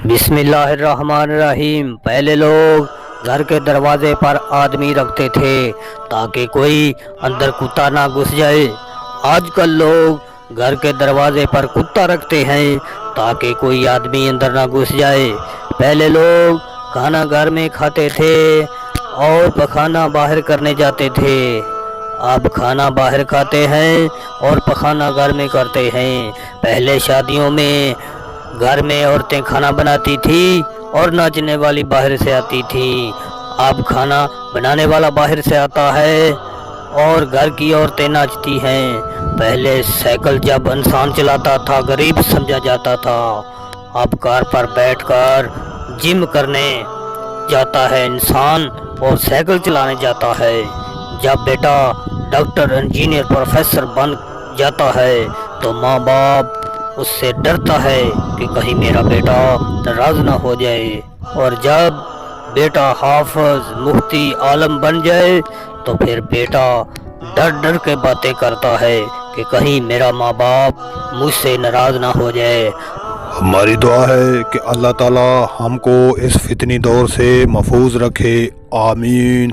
بسم اللہ الرحمن الرحیم۔ پہلے لوگ گھر کے دروازے پر آدمی رکھتے تھے تاکہ کوئی اندر کتا نہ گھس جائے۔ آج کل لوگ گھر کے دروازے پر کتا رکھتے ہیں تاکہ کوئی آدمی اندر نہ گھس جائے۔ پہلے لوگ کھانا گھر میں کھاتے تھے اور پخانا باہر کرنے جاتے تھے۔ اب کھانا باہر کھاتے ہیں اور پخانا گھر میں کرتے ہیں۔ پہلے شادیوں میں گھر میں عورتیں کھانا بناتی تھی اور ناچنے والی باہر سے آتی تھی۔ اب کھانا بنانے والا باہر سے آتا ہے اور گھر کی عورتیں ناچتی ہیں۔ پہلے سائیکل جب انسان چلاتا تھا غریب سمجھا جاتا تھا، اب کار پر بیٹھ کر جم کرنے جاتا ہے انسان اور سائیکل چلانے جاتا ہے۔ جب بیٹا ڈاکٹر انجینئر پروفیسر بن جاتا ہے تو ماں باپ اس سے ڈرتا ہے کہ کہیں میرا بیٹا ناراض نہ ہو جائے، اور جب بیٹا حافظ مفتی عالم بن جائے تو پھر بیٹا ڈر ڈر کے باتیں کرتا ہے کہ کہیں میرا ماں باپ مجھ سے ناراض نہ ہو جائے۔ ہماری دعا ہے کہ اللہ تعالی ہم کو اس فتنی دور سے محفوظ رکھے، آمین۔